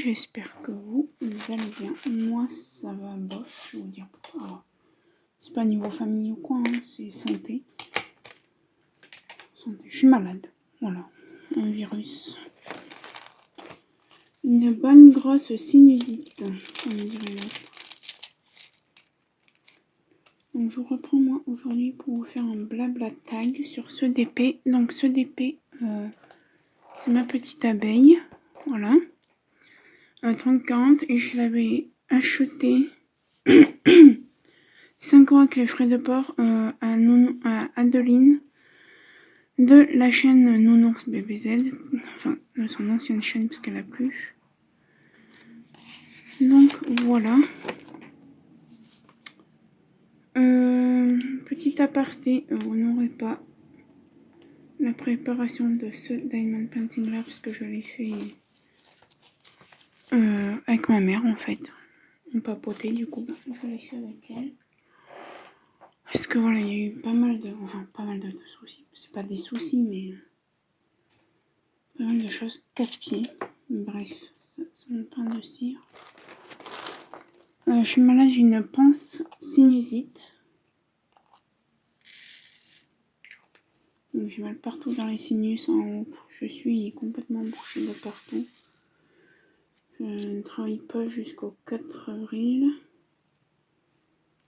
j'espère que vous allez bien. Moi, ça va bof, je vais vous dire pourquoi. C'est pas niveau famille ou quoi, hein, c'est santé. Je suis malade, voilà, un virus. Une bonne grosse sinusite, comme dirait l'autre. Donc je reprends moi aujourd'hui pour vous faire un blabla tag sur ce DP. Donc ce DP, c'est ma petite abeille, voilà. 30-40 et je l'avais acheté 5 € avec les frais de port à Adeline de la chaîne Nounours BBZ, enfin de son ancienne chaîne parce qu'elle a plus. Donc voilà. Petit aparté, vous n'aurez pas la préparation de ce Diamond Painting là parce que je l'ai fait avec ma mère en fait. On papotait du coup, je l'ai fait avec elle. Parce que voilà, il y a eu pas mal de soucis. C'est pas des soucis, mais pas mal de choses casse-pieds. Bref, ça me pain de cire. Je suis malade, j'ai une pince sinusite. Donc j'ai mal partout dans les sinus en haut. Je suis complètement bouchée de partout. Je ne travaille pas jusqu'au 4 avril.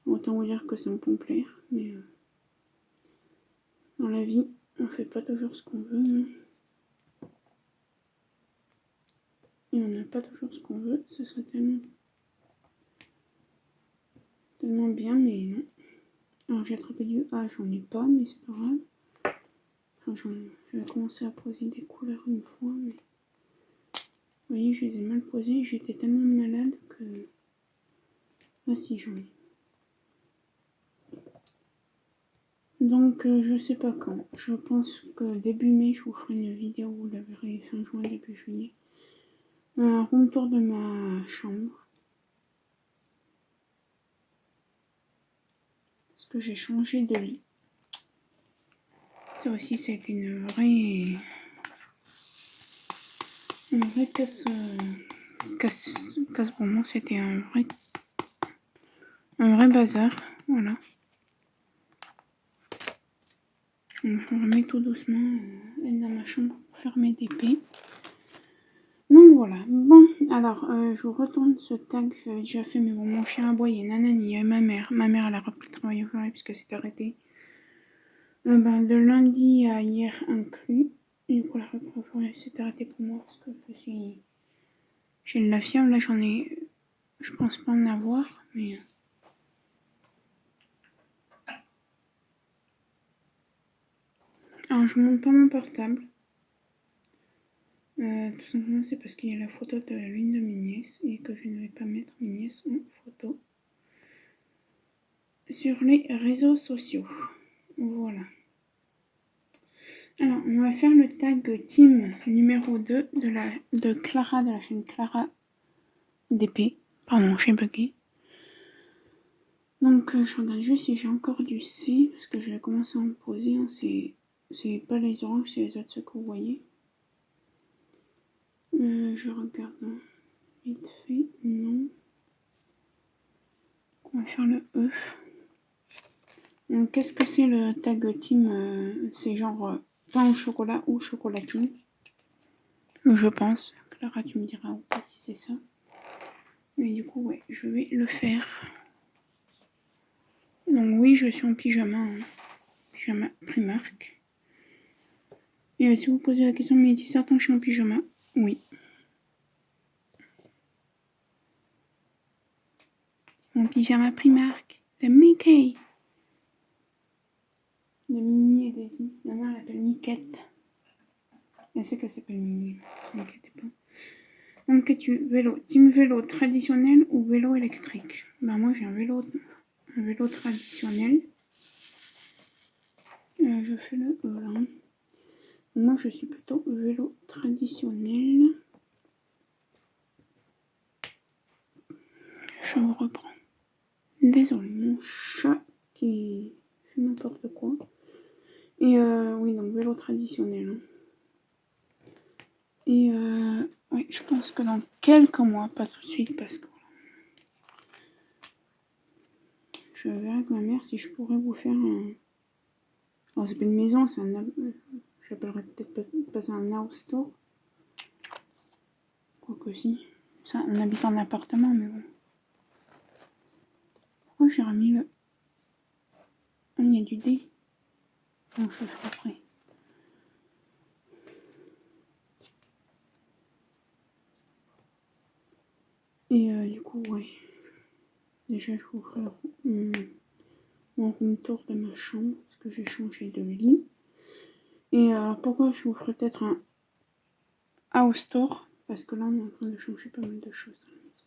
Autant vous dire que ça me peut plaire, mais dans la vie, on fait pas toujours ce qu'on veut. Hein. Et on n'a pas toujours ce qu'on veut. Ce serait tellement bien, mais non. Alors j'ai attrapé du A, j'en ai pas, mais c'est pas grave. Enfin, j'avais commencé à poser des couleurs une fois, mais vous voyez, je les ai mal posées. J'étais tellement malade que... Ah si, j'en ai. Donc je sais pas quand. Je pense que début mai, je vous ferai une vidéo, vous la verrez fin juin, début juillet. Un room tour de ma chambre. Parce que j'ai changé de lit. Ça aussi, ça a été une vraie casse pour moi. C'était un vrai bazar. Voilà. Donc, je me remets tout doucement dans ma chambre pour faire mes DP. Donc voilà. Bon, alors, je vous retourne ce tag. J'avais déjà fait, mais bon, mon chien a aboyé. Nanani, et ma mère. Ma mère, elle a repris le travail aujourd'hui puisque c'est arrêté. De lundi à hier inclus. Du coup, la reprise s'est arrêtée pour moi parce que j'ai de la fièvre. Là, j'en ai. Je pense pas en avoir, mais. Alors, je monte pas mon portable. Tout simplement, c'est parce qu'il y a la photo de l'une de mes nièces et que je ne vais pas mettre mes nièces en photo sur les réseaux sociaux. Voilà. Alors, on va faire le tag team numéro 2 de Clara, de la chaîne Clara DP. Pardon, j'ai bugué. Donc, je regarde juste si j'ai encore du C, parce que je vais commencer à en poser. Hein, c'est pas les oranges, c'est les autres ceux que vous voyez. Je regarde vite fait, non. On va faire le E. Donc, qu'est-ce que c'est le tag team C'est genre pain au chocolat ou chocolatine. Je pense. Clara, tu me diras ou pas si c'est ça. Mais du coup, ouais, je vais le faire. Donc oui, je suis en pyjama. Hein. Pyjama Primark. Et si vous posez la question, mais si certains je suis en pyjama, oui. Mon pyjama Primark de Mickey. De Minnie et Daisy. Ma mère l'appelle Miquette. Elle sait qu'elle s'appelle Minnie. Ne m'inquiétez pas. Donc, qu'es-tu vélo, team vélo traditionnel ou vélo électrique? Moi, j'ai un vélo traditionnel. Je fais le E là. Moi, je suis plutôt vélo traditionnel. Je me reprends. Désolé, mon chat qui fait n'importe quoi. Et oui, donc vélo traditionnel. Et Oui, je pense que dans quelques mois, pas tout de suite, parce que je verrai avec ma mère si je pourrais vous faire un... Oh, c'est pas une maison, c'est un... J'appellerais peut-être pas ça un house store. Quoique si. Ça, on habite en appartement, mais bon. Pourquoi j'ai remis le... Ah, il y a du dé. Non, je le ferai après. Et du coup, ouais. Déjà, je vous ferai mon room tour de ma chambre, parce que j'ai changé de lit. Et pourquoi je vous ferai peut-être un house tour, parce que là, on est en train de changer pas mal de choses dans la maison.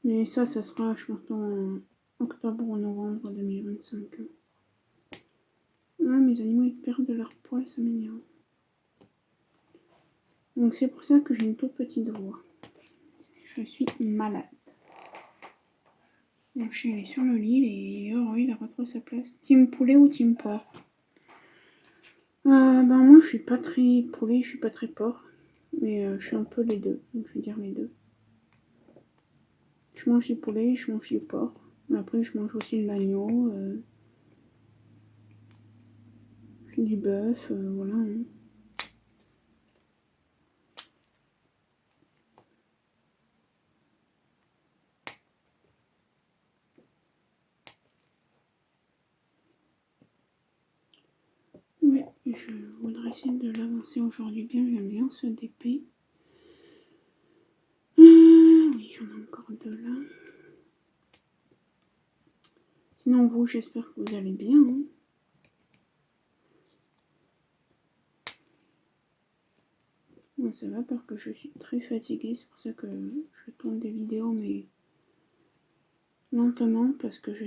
Mais ça sera, je pense, en octobre ou novembre 2025. Ah, mes animaux, ils perdent de leur poil, ça m'énerve. Donc c'est pour ça que j'ai une toute petite voix. Je suis malade. Mon chien est sur le lit, il est heureux, il a retrouvé sa place. Team poulet ou team porc? Ben moi je suis pas très poulet, je suis pas très porc. Mais je suis un peu les deux, donc je vais dire les deux. Je mange du poulet, je mange du porc. Mais après je mange aussi de l'agneau, du bœuf, voilà. Hein. Oui, je voudrais essayer de l'avancer aujourd'hui bien, j'aime bien ce DP. Oui, j'en ai encore deux là. Sinon vous, j'espère que vous allez bien. Hein. Moi ça va parce que je suis très fatiguée, c'est pour ça que je tourne des vidéos mais lentement parce que je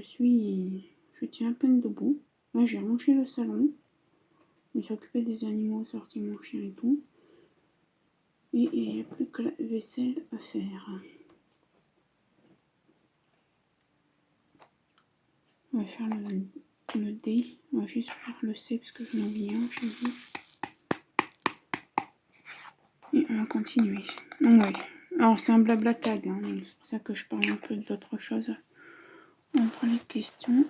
tiens à peine debout. Là j'ai rangé le salon, je me suis occupée des animaux, sorti mon chien et tout. Et il n'y a plus que la vaisselle à faire. On va faire le D. On va juste faire le C parce que je n'en ai un chez vous. Et on va continuer. Donc ouais. Alors c'est un blabla tag, hein, c'est pour ça que je parle un peu d'autre chose entre les questions.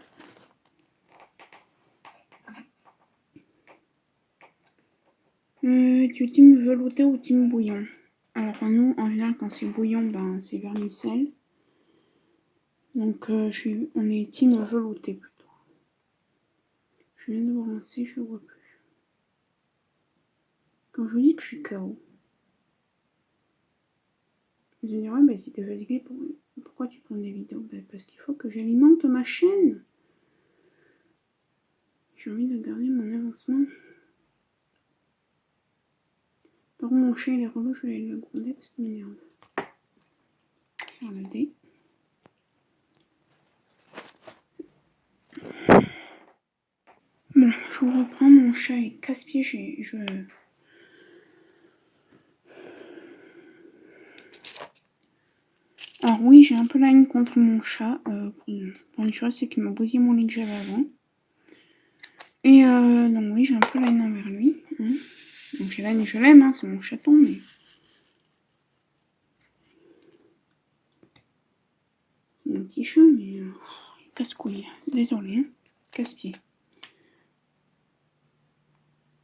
Tu team velouté ou team bouillon? Alors nous, en général, quand c'est bouillon, ben c'est vermicelle. Donc on est team velouté plutôt. Je viens de vous lancer, je ne vois plus. Quand je vous dis que je suis KO. Vous allez dire, ouais, bah, si t'es fatigué, pourquoi tu tournes des vidéos? Bah, parce qu'il faut que j'alimente ma chaîne. J'ai envie de garder mon avancement. Par contre, mon chien il est relou, je vais le gronder parce qu'il m'énerve. Faire le dé. Bon, je vous reprends, mon chat est casse-pied, Alors oui, j'ai un peu la haine contre mon chat, pour une chose, c'est qu'il m'a bousillé mon lit que j'avais avant. Et donc oui, j'ai un peu la haine envers lui. Hein. Donc j'ai la haine et je l'aime, hein, c'est mon chaton, mais... C'est mon petit chat, mais... casse-couille, désolé, hein. Casse-pied.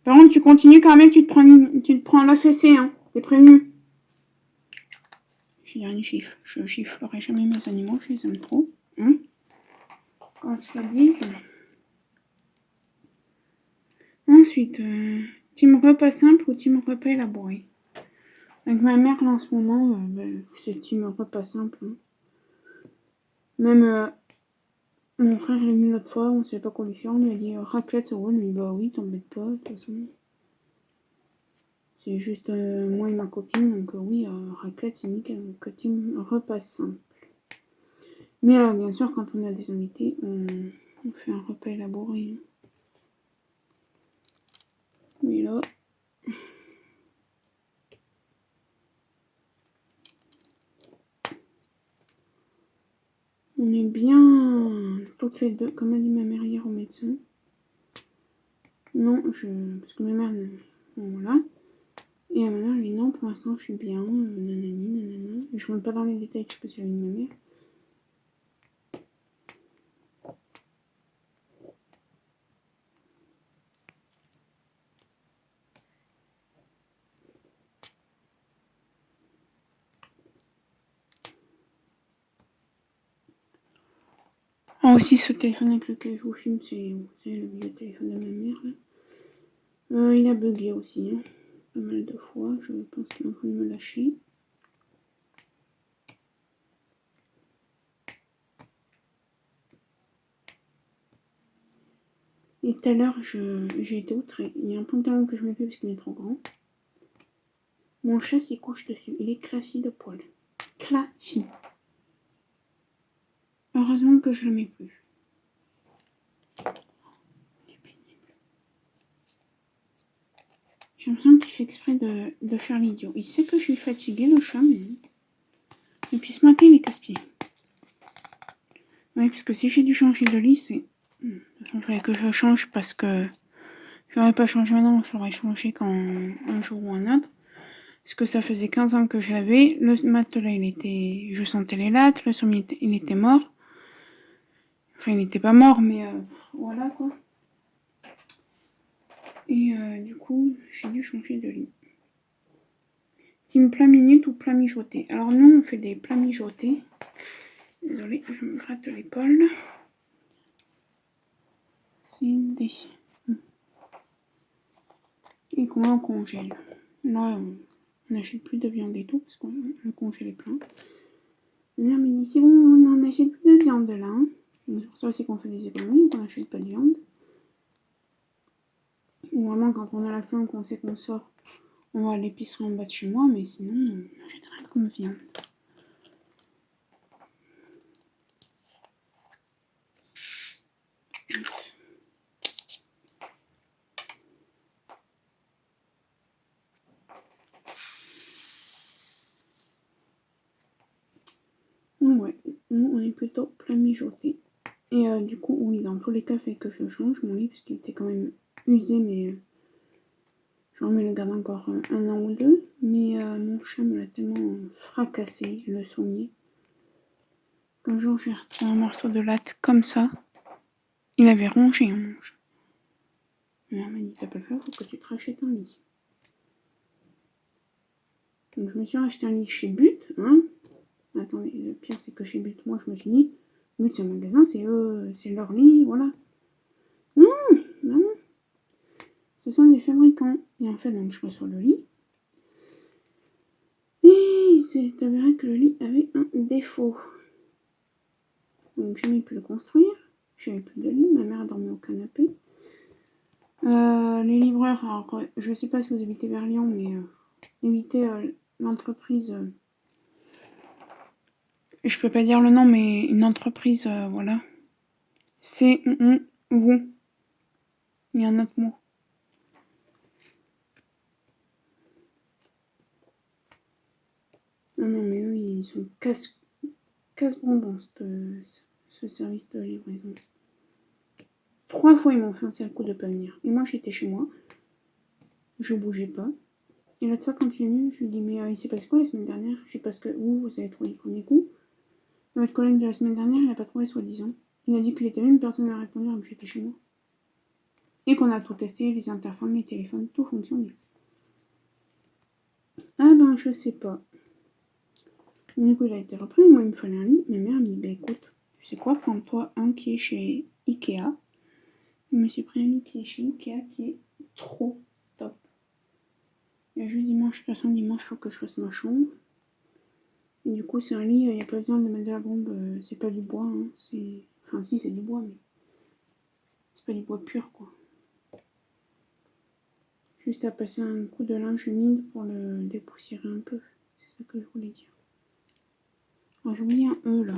Par contre, tu continues quand même, tu te prends la fessée, hein. T'es prévenu. Je dis une gifle. Je giflerai jamais mes animaux, je les aime trop. Hein, qu'on se le dise. Ensuite, team repas simple ou team repas élaboré? Avec ma mère, là, en ce moment, c'est team repas simple. Hein. Même mon frère l'a mis l'autre fois, on ne savait pas quoi lui faire. On lui a dit raclette, ça roule. Lui, bah oui, t'embête pas, de toute façon. C'est juste moi et ma copine, donc oui, raclette, c'est nickel. Donc, team repas simple. Mais bien sûr, quand on a des invités, on fait un repas élaboré. Hein. Mais là, on est bien toutes les deux, comme a dit ma mère hier au médecin. Non, parce que ma mère, bon, voilà. Et ma mère lui dit non, pour l'instant je suis bien, nanani, nanana. Je ne rentre pas dans les détails parce que c'est la vie de ma mère. Ah, aussi, ce téléphone avec lequel je vous filme, c'est le vieux téléphone de ma mère. Il a bugué aussi, hein, pas mal de fois. Je pense qu'il est en train de me lâcher. Et tout à l'heure, j'ai été outrée. Il y a un pantalon que je mets plus parce qu'il est trop grand. Mon chat s'y couche dessus. Il est clafi de poils. Clafi. Heureusement que je le mets plus. J'ai l'impression qu'il fait exprès de faire l'idiot. Il sait que je suis fatiguée, le chat, mais... Et puis ce matin, il est casse-pied. Oui, parce que si j'ai dû changer de lit, c'est... De toute façon, il fallait que je change parce que... Je n'aurais pas changé maintenant, je l'aurais changé quand un jour ou un autre. Parce que ça faisait 15 ans que je l'avais. Le matelas, il était... Je sentais les lattes. Le sommier, il était mort. Enfin, il n'était pas mort, mais voilà, quoi. Et du coup, j'ai dû changer de lit. Team plat minute ou plat mijoté. Alors nous, on fait des plats mijotés. Désolée, je me gratte l'épaule. C'est des... Et comment on congèle. Là, on n'achète plus de viande et tout, parce qu'on congèle plein. Ma mère me dit, c'est bon, on n'en achète plus de viande là. Hein. C'est pour ça aussi qu'on fait des économies, qu'on n'achète pas de viande. Ou vraiment, quand on a la faim, qu'on sait qu'on sort, on va à l'épicerie en bas de chez moi, mais sinon, on n'achète rien comme viande. Ouais, nous on est plutôt plat mijoté. Et du coup, oui, dans tous les cas, il fait que je change mon lit, parce qu'il était quand même usé, mais j'en mets le garde encore un an ou deux. Mais mon chat me l'a tellement fracassé, le sommier. Un jour, j'ai retrouvé un morceau de latte comme ça. Il avait rongé un mon chat. Ma mère m'a dit, t'as pas le faire, faut que tu te rachètes un lit. Donc je me suis racheté un lit chez But, hein. Attendez, le pire c'est que chez But, moi je me suis dit, But c'est un magasin, c'est eux, c'est leur lit, voilà. Non, non, ce sont des fabricants. Et en fait, donc je reçois le lit. Et il s'est avéré que le lit avait un défaut. Donc j'ai mis pu le construire, j'avais plus de lit, ma mère dormait au canapé. Les livreurs, alors je sais pas si vous habitez vers Lyon, mais évitez l'entreprise... je peux pas dire le nom, mais une entreprise, voilà. C'est vous. Il y a un autre mot. Ah non, mais eux, ils sont casse-bonbons, ce service de livraison. 3 fois, ils m'ont fait un sale coup de pas venir. Et moi, j'étais chez moi. Je bougeais pas. Et l'autre fois, quand il est venu, je lui dis, mais il s'est passé quoi la semaine dernière? Je sais parce que vous avez trouvé le premier coup. Et votre collègue de la semaine dernière, il n'a pas trouvé, soi-disant. Il a dit qu'il était venu, personne n'a répondu, alors que j'étais chez moi. Et qu'on a tout testé, les interphones, les téléphones, tout fonctionnait. Ah ben, je sais pas. Du coup, il a été repris, moi, il me fallait un lit. Ma mère me dit, bah écoute, tu sais quoi, prends-toi un qui est chez Ikea. Je me suis pris un lit qui est chez Ikea, qui est trop top. Il y a juste dimanche, de toute façon, dimanche, il faut que je fasse ma chambre. Et du coup, c'est un lit, il n'y a pas besoin de mettre de la bombe, c'est pas du bois, hein, c'est... Enfin, si, c'est du bois, mais... C'est pas du bois pur, quoi. Juste à passer un coup de linge humide pour le dépoussiérer un peu. C'est ça que je voulais dire. Alors, j'ai oublié un E, là.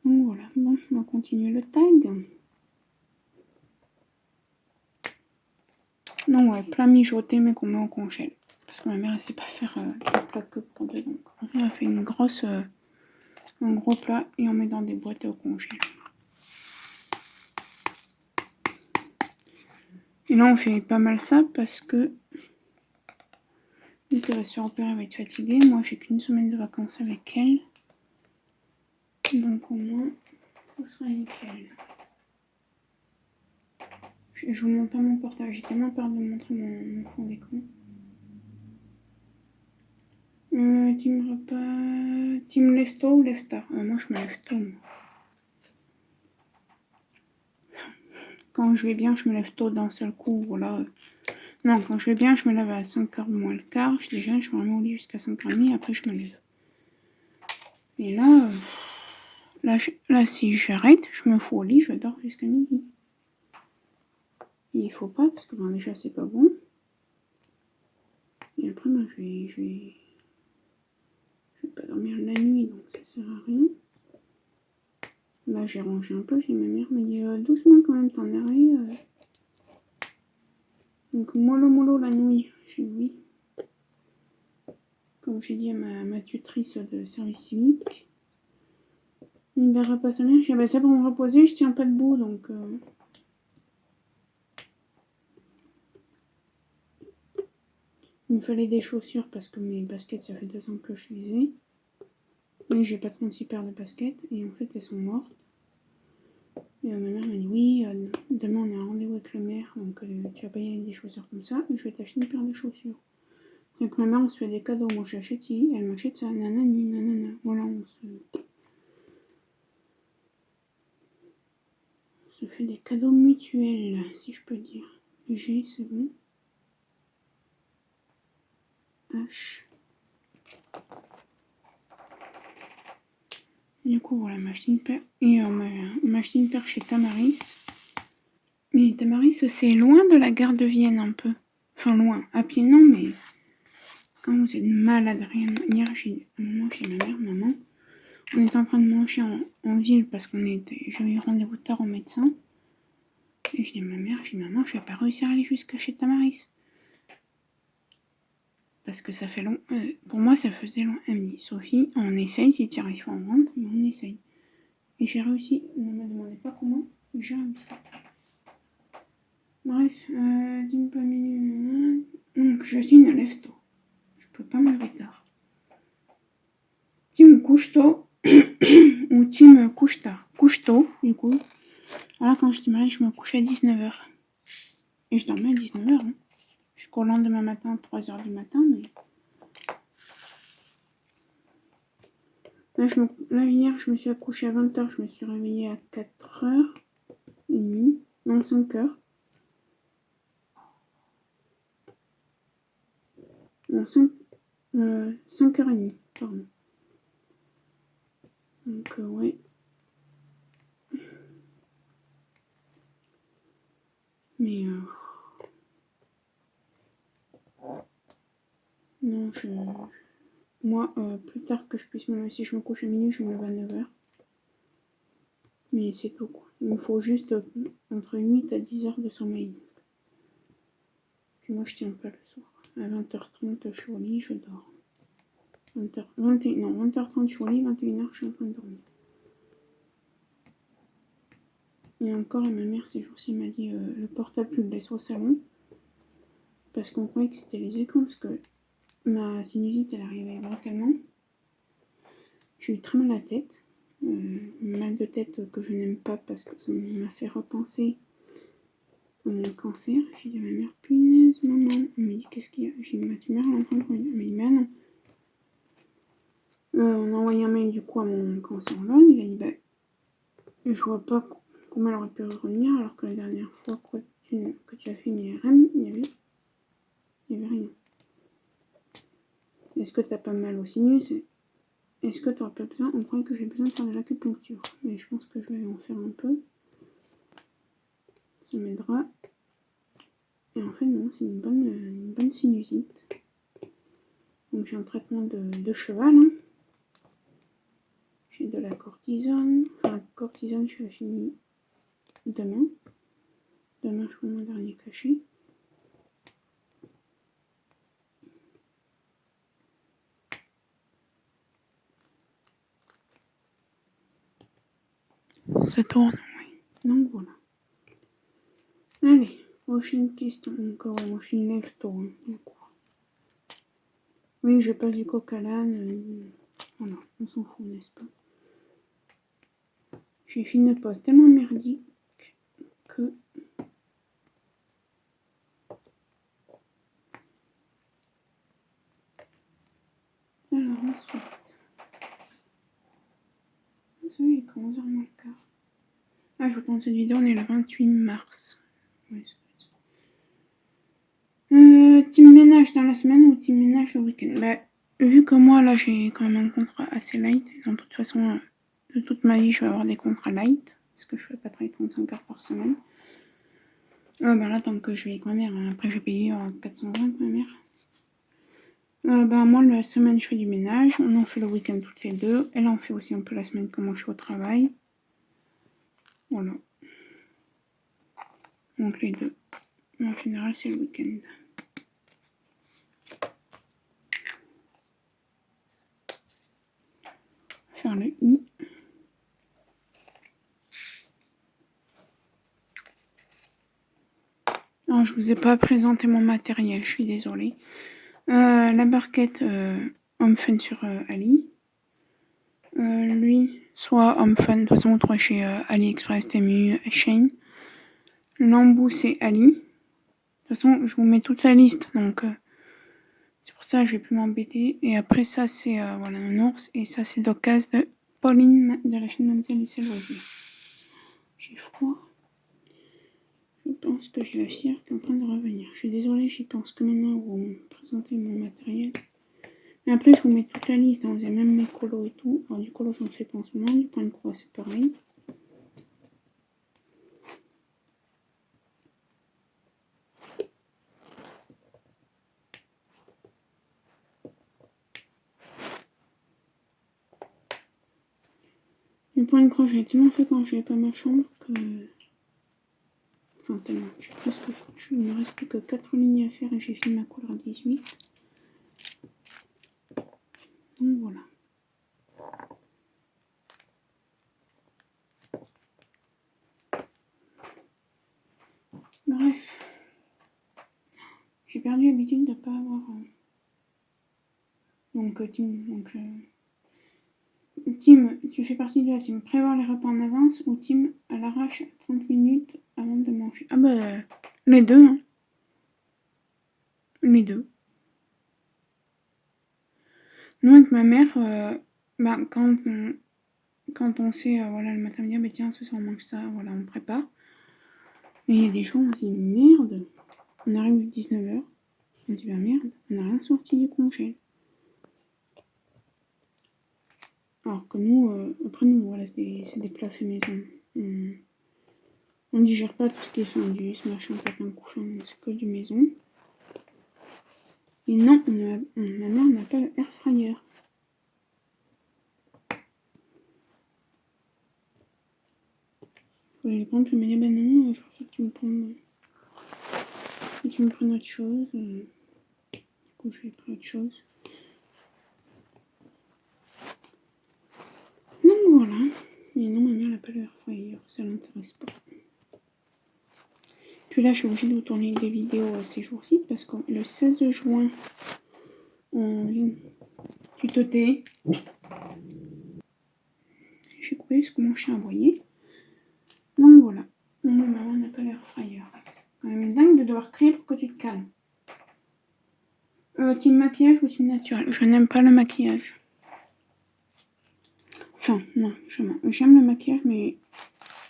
Donc voilà, bon, on va continuer le tag. Non, ouais, plat mijoté, mais qu'on met au congèle. Parce que ma mère, elle sait pas faire des plats que pour deux. Donc, on a fait un gros plat et on met dans des boîtes au congèle. Et là, on fait pas mal ça parce que vu qu'elle va se faire opérer, elle va être fatiguée. Moi, j'ai qu'une semaine de vacances avec elle. Donc, au moins, tout sera nickel. Je vous montre pas mon portable. J'ai tellement peur de montrer mon fond d'écran. Team repas... Team lève tôt ou lève tard? Moi, je me lève tôt. Quand je vais bien, je me lève tôt d'un seul coup. Voilà. Non, quand je vais bien, je me lève à 5h moins le quart. Je déjeune, je me remets au lit jusqu'à 5h30. Après, je me lève. Et là, là si j'arrête, je me fous au lit, je dors jusqu'à midi. Et il faut pas, parce que bon, déjà, c'est pas bon. Et après, ben, je vais pas dormir la nuit, donc ça sert à rien. Là, j'ai rangé un peu. Ma mère m'a dit doucement quand même, t'en arrêtes. Donc, mollo la nuit. J'ai dit oui. Comme j'ai dit à ma tutrice de service civique. Il ne verra pas sa mère. J'ai dit, bah, c'est pour me reposer, je tiens pas debout, donc... Il me fallait des chaussures parce que mes baskets, ça fait 2 ans que je les ai. Mais j'ai pas 36 paires de baskets et en fait, elles sont mortes. Et ma mère m'a dit oui, demain on a un rendez-vous avec le maire, donc tu vas pas y aller avec des chaussures comme ça, je vais t'acheter une paire de chaussures. Donc ma mère, on se fait des cadeaux, moi j'achète ci, elle m'achète ça, nanani, nanana. Voilà, on se fait des cadeaux mutuels, si je peux dire. G, c'est bon. H. Du coup, voilà, m'a acheté une paire. Et on m'a acheté une paire chez Tamaris. Mais Tamaris, c'est loin de la gare de Vienne un peu. Enfin, loin. À pied, non, mais quand vous êtes malade, rien. Hier, j'ai un moment chez ma mère, maman. On était en train de manger en ville parce j'avais eu rendez-vous tard au médecin. Et je dis à ma mère, maman, je vais pas réussir à aller jusqu'à chez Tamaris. Parce que ça fait long. Pour moi, ça faisait long. Elle me dit, Sophie, on essaye, si tu n'y arrives pas, on rentre, mais on essaye. Et j'ai réussi. Ne me demandez pas comment, j'ai réussi. Bref, d'une pas minute. Donc, je suis une lève-tôt. Je peux pas me lever tard. Team couche tôt ou team couche tard. Couche tôt, du coup. Alors, quand j'étais mariée, je me couchais à 19h. Et je dormais à 19h. Hein. Jusqu'au lendemain matin, 3h du matin, mais... Là, hier, je me suis accouchée à 20h, je me suis réveillée à 4h30. Non, 5h. Non, 5h30, pardon. Donc, ouais. Mais, non, moi, plus tard que je puisse me lever, si je me couche à minuit, je me lève à 9h. Mais c'est tout, quoi. Il me faut juste entre 8 à 10 heures de sommeil. Puis moi, je tiens pas le soir. À 20h30, je suis au lit, je dors. 20h30, je suis au lit, 21h, je suis en train de dormir. Et encore, ma mère, ces jours-ci, m'a dit le portable, tu le laisses au salon. Parce qu'on croyait que c'était les écrans, parce que ma sinusite, elle arrivait brutalement. J'ai eu très mal à la tête. Mal de tête que je n'aime pas parce que ça m'a fait repenser à mon cancer. J'ai dit à ma mère, punaise, maman. Elle m'a dit, qu'est-ce qu'il y a? J'ai dit, ma tumeur, elle est en train de revenir. Elle m'a dit, mais non. On a envoyé un mail du coup à mon cancérologue. Il a dit, bah, je vois pas comment elle aurait pu revenir alors que la dernière fois que tu as fait une IRM, il y avait rien. Est-ce que t'as pas mal au sinus? Est-ce que t'auras pas besoin? On croit que j'ai besoin de faire de l'acupuncture. Mais je pense que je vais en faire un peu. Ça m'aidera. Et en fait, non, c'est une bonne sinusite. Donc j'ai un traitement de cheval. Hein. J'ai de la cortisone. Enfin, la cortisone, je vais finir demain. Demain, je prends mon dernier cachet. Ça tourne, oui. Donc voilà. Allez, Prochaine question. Donc, moi je suis une lève tôt. Hein, du coup. Oui, je passe du coq à l'âne. Voilà, on s'en fout, n'est-ce pas? J'ai fait une pause tellement merdique que. Alors, ensuite. Il est 11h moins le quart. Ah, je vous tourne cette vidéo, on est le 28 mars. Ouais, team ménage dans la semaine ou team ménage le week-end? Bah, vu que moi, là, j'ai quand même un contrat assez light. De toute façon, de toute ma vie, je vais avoir des contrats light. Parce que je ne vais pas travailler 35 heures par semaine. Bah là, tant que je vais avec ma mère. Après, je vais payer 420 ma mère. Bah, moi, la semaine, je fais du ménage. On en fait le week-end toutes les deux. Elle en fait aussi un peu la semaine quand moi je suis au travail. Voilà. Donc, les deux. En général, c'est le week-end. Faire le i. Non, je vous ai pas présenté mon matériel, je suis désolée. La barquette Home Fun sur Ali. Lui, soit Home Fun, de toute façon, vous trouvez chez AliExpress, Temu, Shein. L'embout, c'est Ali. De toute façon, je vous mets toute la liste, donc c'est pour ça que je vais plus m'embêter. Et après, ça, c'est voilà, un ours. Et ça, c'est d'occasion de Pauline de la chaîne Mademoiselle Lycée Loisirs. J'ai froid. Je pense que j'ai la fièvre qui est en train de revenir. Je suis désolée, j'y pense que maintenant pour me présenter mon matériel. Mais après, je vous mets toute la liste. Hein. Vous avez même mes colos et tout. Alors, du colo, j'en fais pas en ce moment. Du point de croix, c'est pareil. Le point de croix, j'ai tellement fait quand je n'avais pas ma chambre que. Enfin, tellement. J'ai presque. Il ne me reste plus que 4 lignes à faire et j'ai fini ma couleur à 18. Donc voilà. Bref. J'ai perdu l'habitude de ne pas avoir. Donc, team, tu fais partie de la team prévoir les repas en avance ou team à l'arrache 30 minutes avant de manger? Ah bah, les deux, hein. Les deux. Nous, avec ma mère, bah, quand on sait, voilà, le matin, dire, bah, tiens, ce soir, on mange ça, voilà, on prépare. Et il y a des jours, on se dit, merde, on arrive à 19h, on se dit, bah merde, on n'a rien sorti du congé. Alors que nous, après, nous, voilà, c'est des plats faits maison. On digère pas tout ce qui est sandwich, machin, papin, couffin, c'est que du maison. Et non, ma mère n'a pas le air fryer. Faut les prendre, puis elle m'a dit, bah non, je préfère que tu me prennes autre chose. Du coup, je lui ai pris autre chose. Donc voilà. Mais non, ma mère n'a pas le air fryer, ça l'intéresse pas. Puis là, je suis obligée de vous tourner des vidéos ces jours-ci parce que le 16 juin, tu te tais. J'ai coupé ce que mon chien a aboyé. Donc voilà. Non, ma maman n'a pas l'air fryer. Quand même dingue de devoir crier pour que tu te calmes. Team maquillage ou team naturel? Je n'aime pas le maquillage. Enfin, non, j'aime le maquillage, mais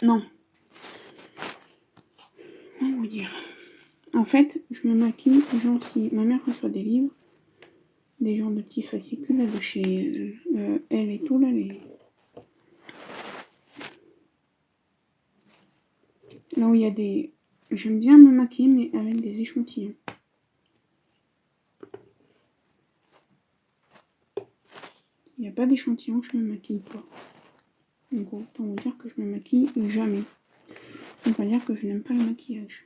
non. Comment vous dire? En fait, je me maquille, genre si ma mère reçoit des livres, des genres de petits fascicules là, de chez elle et tout, là, là où il y a des... J'aime bien me maquiller, mais avec des échantillons. Il n'y a pas d'échantillon, je me maquille pas. Donc autant vous dire que je me maquille jamais. On va dire que je n'aime pas le maquillage.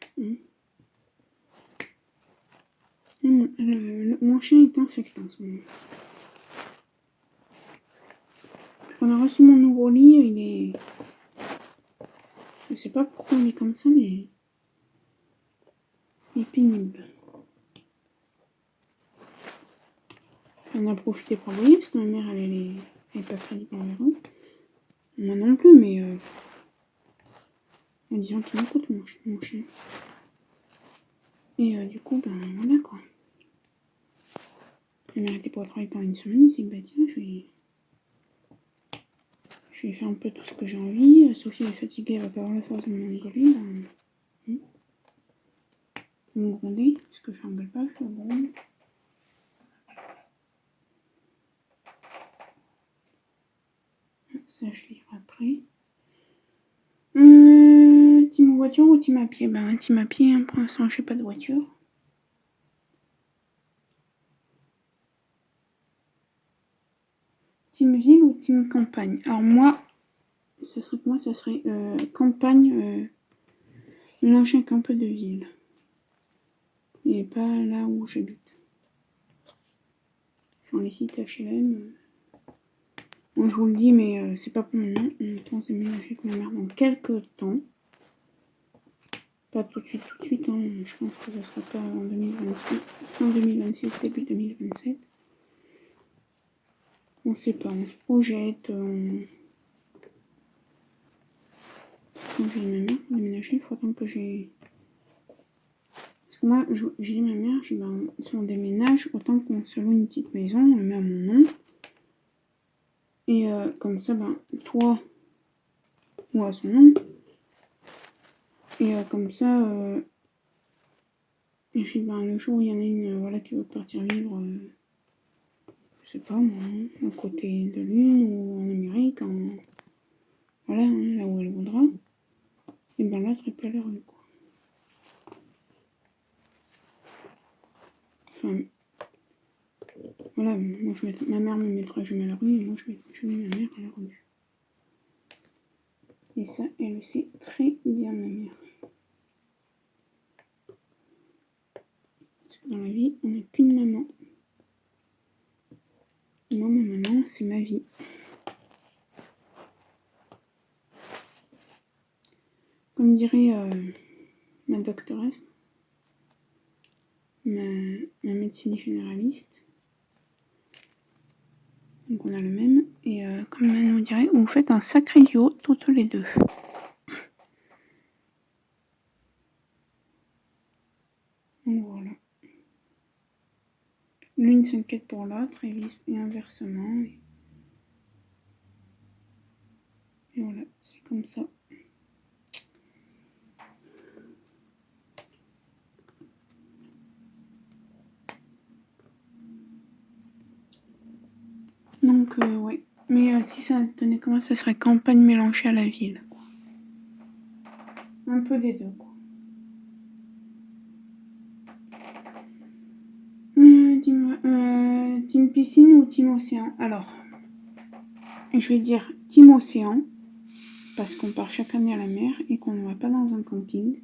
Mon chien est infecté en ce moment. On a reçu mon nouveau lit, il est... Je sais pas pourquoi il est comme ça, mais... et pénible. On a profité pour envoyer parce que ma mère elle est pas crédible envers eux. Moi non plus, mais en disant qu'il m'écoute mon chien. Et du coup, ben voilà quoi. Ma mère était pas au travail pendant une semaine, il s'est dit bah tiens, je vais faire un peu tout ce que j'ai envie. Sophie est fatiguée, elle va pas avoir la force de m'engueuler. Me gronder, parce que je n'engueule pas, je gronde. Ça, je livre après. Team voiture ou team à pied? Ben, team à pied, hein, pour l'instant, j'ai pas de voiture. Team ville ou team campagne? Alors moi, ce serait campagne mélangée avec un peu de ville. Et pas là où j'habite. Genre les sites HLM. Moi je vous le dis, mais c'est pas pour maintenant. On pense déménager avec ma mère dans quelques temps. Pas tout de suite, hein. Je pense que ce sera pas en 2026, fin 2026, début 2027. On sait pas, on se projette. Quand j'ai dit ma mère, déménager, il faut attendre que j'ai. Parce que moi, j'ai dit à ma mère, ben, si on déménage, autant qu'on se loue une petite maison, on le met à mon nom. Et comme ça, ben, toi, ou à son nom. Et comme ça, je dis, ben, le jour où il y en a une voilà, qui veut partir vivre, je sais pas moi, aux côtés de l'une ou en Amérique, voilà, hein, là où elle voudra, et ben l'autre elle peut aller rue, quoi. Enfin, voilà, moi ma mère me mettra jamais à la rue et moi je mets ma mère à la rue. Et ça, elle le sait très bien, ma mère. Parce que dans la vie, on n'a qu'une maman. Et moi, ma maman, c'est ma vie. Comme dirait ma doctoresse, ma médecine généraliste. Donc on a le même. Et comme elle nous dirait, vous faites un sacré duo toutes les deux. Donc voilà. L'une s'inquiète pour l'autre et inversement. Et voilà, c'est comme ça. Donc ouais. Mais si ça tenait comment, ça serait campagne mélangée à la ville. Quoi. Un peu des deux, quoi. Team piscine ou team océan? Alors, je vais dire team océan, parce qu'on part chaque année à la mer et qu'on ne va pas dans un camping.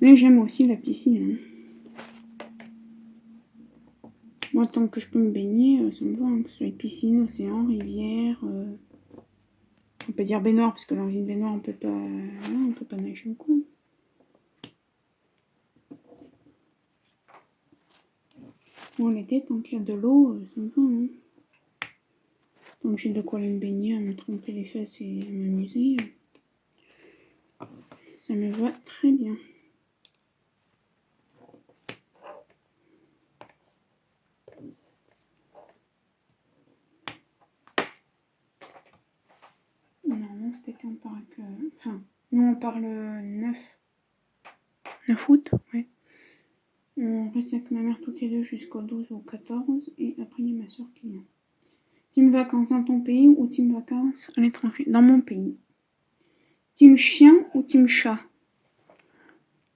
Mais j'aime aussi la piscine. Hein. Moi, tant que je peux me baigner, ça me va. Hein, que ce soit piscine, océan, rivière. On peut dire baignoire, parce que dans une baignoire, on peut pas nager ou quoi. Bon, l'été, tant qu'il y a de l'eau, ça me va. Hein. Tant que j'ai de quoi aller me baigner, à me tremper les fesses et à m'amuser, ça me va très bien. Non, c'était quand on parle que... Enfin, nous on parle 9 août, ouais. On reste avec ma mère toutes les deux jusqu'au 12 ou 14 et après il y a ma soeur qui vient. Team vacances dans ton pays ou team vacances à l'étranger? Dans mon pays. Team chien ou team chat?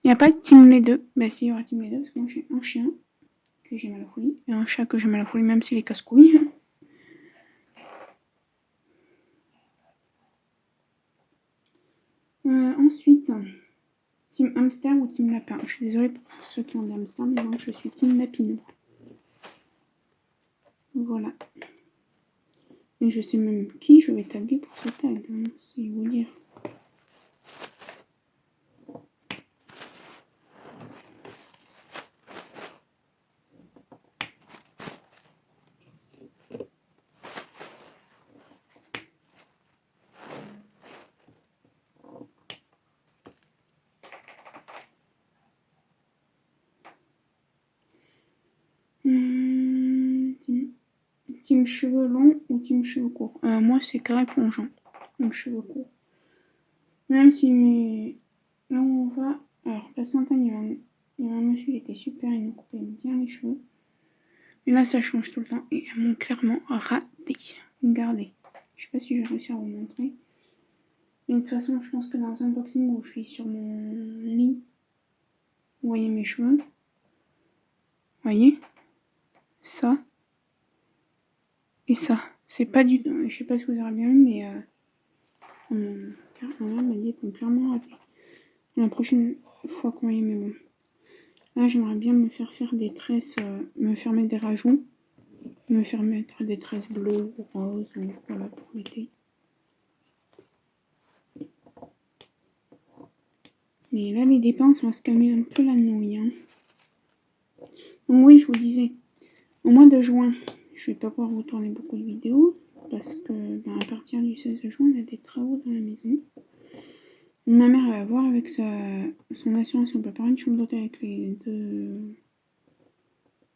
Il n'y a pas de team les deux. Bah si, il y aura team les deux parce que moi j'ai un chien que j'aime à la folie et un chat que j'aime à la folie même s'il est casse-couille. Ensuite, team hamster ou team lapin? Je suis désolée pour ceux qui ont des hamsters, mais moi je suis team lapino. Voilà. Et je sais même qui je vais taguer pour ce tag, hein, c'est vous dire. team cheveux longs ou team cheveux courts? Moi, c'est carré plongeant, donc cheveux courts. Même si mes... Là où on va... Alors, la Saint-Anne, il y a un monsieur qui était super, il nous coupait bien les cheveux. Mais là, ça change tout le temps et elles m'ont clairement raté. Regardez. Je sais pas si je vais réussir à vous montrer. Mais de toute façon, je pense que dans un unboxing où je suis sur mon lit, vous voyez mes cheveux. Vous voyez ça et ça. C'est pas du tout... Je sais pas si vous aurez bien vu, mais... ma mère m'a dit qu'elles ont clairement raté. La prochaine fois qu'on y est, mais bon. Là, j'aimerais bien me faire des tresses, me faire mettre des rajouts, me faire mettre des tresses bleues ou roses, ou voilà, pour l'été. Mais là, les dépenses, on va se calmer un peu la nouille. Hein. Donc oui, je vous disais, au mois de juin, je vais pas pouvoir vous tourner beaucoup de vidéos, parce que à partir du 16 juin, on a des travaux dans la maison. Ma mère va voir avec son assurance, on peut pas une chambre d'hôtel avec les deux...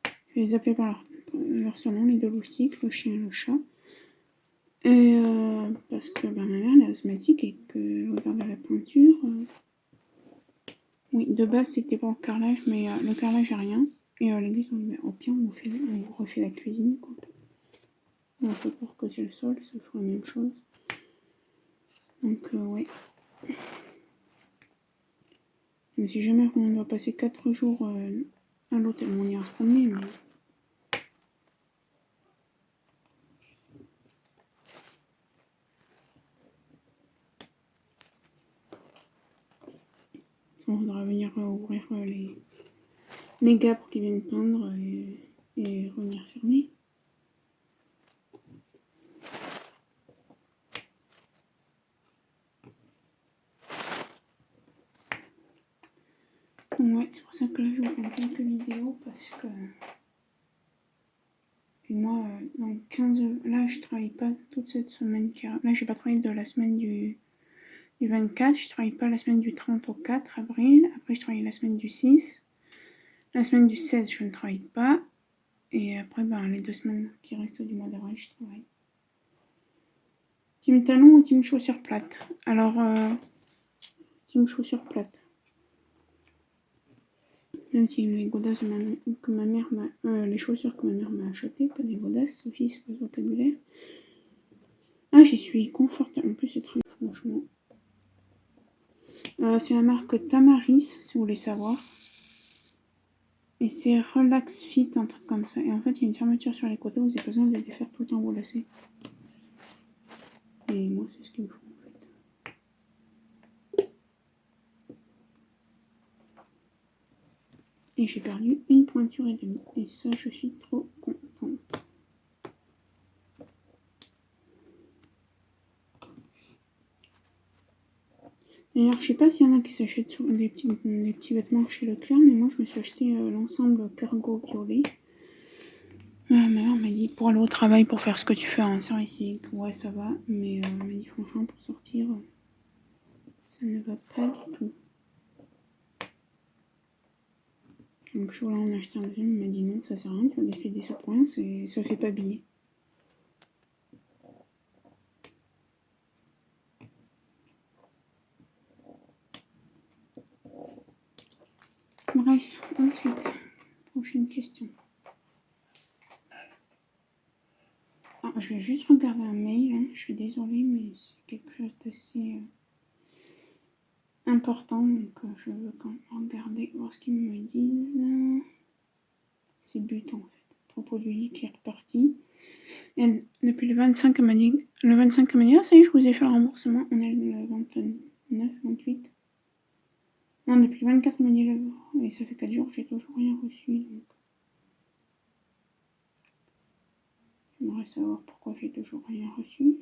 Je vais les appeler par leur surnom, les deux loustiques, le chien et le chat. Et parce que ma mère elle est asthmatique et que regarde la peinture. Oui, de base c'était pour le carrelage, mais le carrelage a rien. Et l'église, on dit, au pire, on refait la cuisine. Quoi. On peut croire que c'est le sol, ça fera la même chose. Donc, ouais. Mais si jamais on doit passer 4 jours à l'hôtel, on ira se promener, mais... On voudra venir ouvrir les gars pour qu'ils viennent peindre et revenir fermer. Ouais, c'est pour ça que là je vous prends quelques vidéos parce que... Puis moi, dans 15... Là je travaille pas toute cette semaine. Là j'ai pas travaillé de la semaine du 24, je travaille pas la semaine du 30 au 4 avril. Après je travaille la semaine du 6. La semaine du 16 je ne travaille pas. Et après les 2 semaines qui restent du mois d'avril je travaille. Team talon ou team chaussures plates? Alors, team chaussures plates. Même si les godasses que ma mère m'a... les chaussures que ma mère m'a achetées, pas des godasses, Sophie, c'est pas le vocabulaire. Ah, j'y suis confortable. En plus, c'est très franchement. C'est la marque Tamaris, si vous voulez savoir. Et c'est Relax Fit, un truc comme ça. Et en fait, il y a une fermeture sur les côtés, vous avez besoin de les faire tout le temps vos lacets. Et moi, c'est ce qu'il me faut, en fait. Et j'ai perdu une pointure et demie. Et ça, je suis trop contente. D'ailleurs, je sais pas s'il y en a qui s'achètent des petits vêtements chez Leclerc, mais moi, je me suis acheté l'ensemble cargo violet. Ma mère m'a dit, pour aller au travail, pour faire ce que tu fais en service, ouais, ça va. Mais elle m'a dit, franchement, pour sortir, ça ne va pas du tout. Donc je voulais en acheter un deuxième, il m'a dit non, ça sert à rien, tu vas gaspiller des sous pour rien, ça fait pas billet. Bref, ensuite, prochaine question. Ah, je vais juste regarder un mail, hein. Je suis désolée, mais c'est quelque chose d'assez important, donc je veux quand même regarder, voir ce qu'ils me disent. C'est but en fait. À propos du lit qui est reparti. Et depuis le 25, elle m'a dit, ah ça y est, je vous ai fait le remboursement. On est le 29, 28. Non, depuis le 24, elle m'a dit, et ça fait 4 jours, j'ai toujours rien reçu. Donc... J'aimerais savoir pourquoi j'ai toujours rien reçu.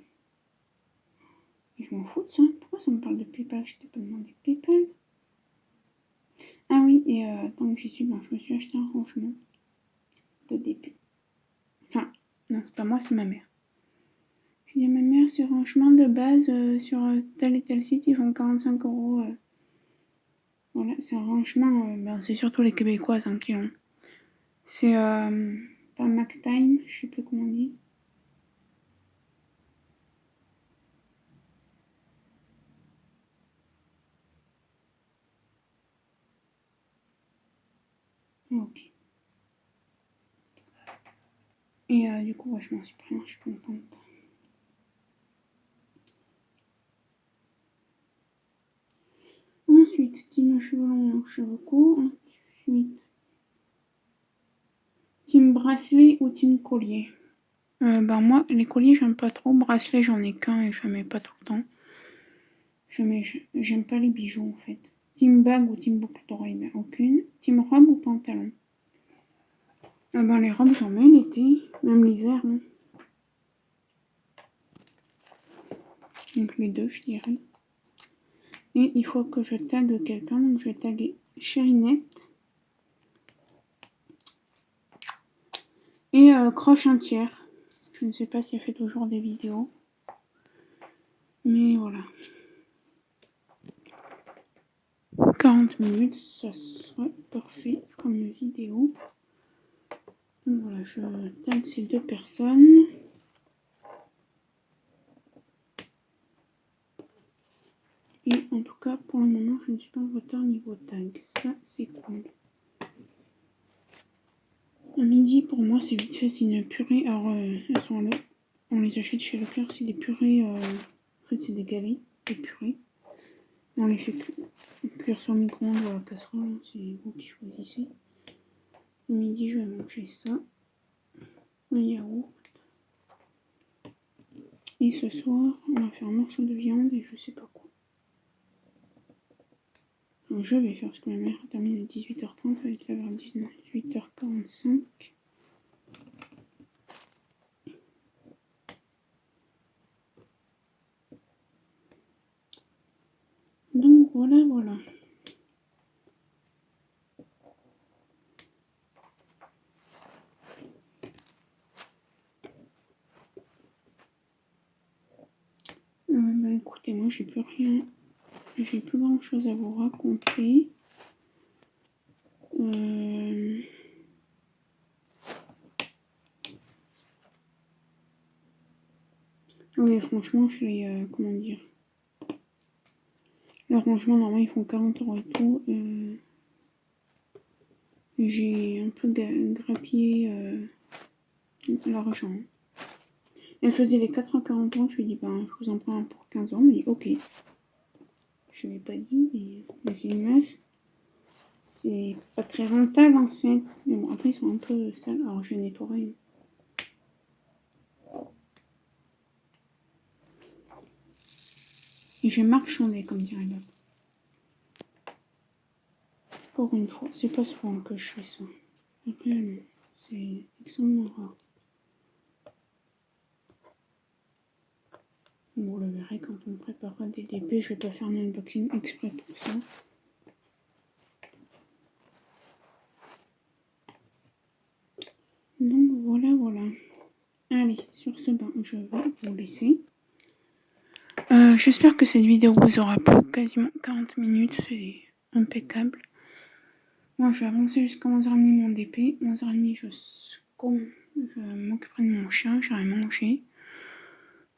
Et je m'en fous de ça. Pourquoi ça me parle de PayPal? Je t'ai pas demandé PayPal. Ah oui, et tant que j'y suis, je me suis acheté un rangement de DP. Enfin, non, c'est pas moi, c'est ma mère. J'ai dit à ma mère, ce rangement de base sur tel et tel site, ils font 45 €. Voilà, c'est un rangement, c'est surtout les Québécoises qui l'ont. C'est pas MacTime, je sais plus comment on dit. Ok. Et du coup, ouais, je m'en suis pris un, je suis contente. Ensuite, team cheveux longs, cheveux courts. Ensuite, team bracelet ou team collier. Ben moi, les colliers, j'aime pas trop. Bracelet, j'en ai qu'un et je mets pas tout le temps. J'aime pas les bijoux, en fait. Team bague ou team boucle d'oreille, ben aucune. Team robe ou pantalon. Ben les robes, j'en mets l'été, même l'hiver. Hein. Donc les deux, je dirais. Et il faut que je tague quelqu'un, donc je vais taguer Chérinette. Et Croche un tiers. Je ne sais pas si elle fait toujours des vidéos. Mais voilà. 40 minutes, ça serait parfait comme vidéo. Donc voilà, je tag ces deux personnes. Et en tout cas, pour le moment, je ne suis pas en retard niveau tag. Ça, c'est cool. À midi, pour moi, c'est vite fait. C'est une purée. Alors, elles sont là. On les achète chez Leclerc. C'est des purées. En fait, c'est des galets, des purées. On les fait cuire sur le micro-ondes ou à la casserole. C'est vous qui choisissez. À midi, je vais manger ça. Un yaourt. Et ce soir, on va faire un morceau de viande et je sais pas quoi. Donc, je vais faire ce que ma mère termine à 18h30 avec la vers 18h45. Donc voilà, voilà. Bah écoutez, moi j'ai plus rien, j'ai plus grand chose à vous raconter. Oui, franchement, je les. Comment dire. Le rangement, normalement, ils font 40 € et tout. J'ai un peu grappillé l'argent. Elle faisait les 4,40 €. Je lui ai dit, ben, je vous en prends un pour 15 €. Mais il dit, ok. Je ne l'ai pas dit, mais c'est une meuf. C'est pas très rentable en fait. Mais bon, après, ils sont un peu sales. Alors, je nettoierai. Et j'ai marchandé, comme dirait l'autre. Pour une fois. C'est pas souvent que je fais ça. Réellement. C'est extrêmement rare. Vous le verrez quand on préparera des DP. Je vais pas faire un unboxing exprès pour ça. Donc voilà, voilà. Allez, sur ce, ben, je vais vous laisser. J'espère que cette vidéo vous aura plu. Quasiment 40 minutes, c'est impeccable. Moi, je vais avancer jusqu'à 11h30 mon DP. 11h30, je m'occuperai de mon chien, j'irai manger.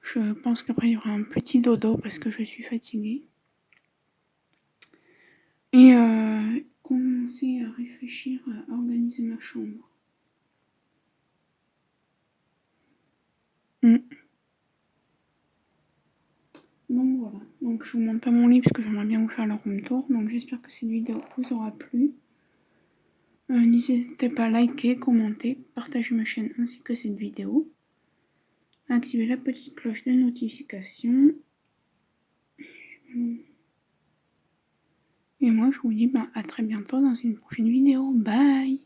Je pense qu'après, il y aura un petit dodo parce que je suis fatiguée. Et commencer à réfléchir à organiser ma chambre. Donc voilà, donc je vous montre pas mon lit parce que j'aimerais bien vous faire le room tour. Donc j'espère que cette vidéo vous aura plu. N'hésitez pas à liker, commenter, partager ma chaîne ainsi que cette vidéo. Activez la petite cloche de notification. Et moi je vous dis à très bientôt dans une prochaine vidéo. Bye!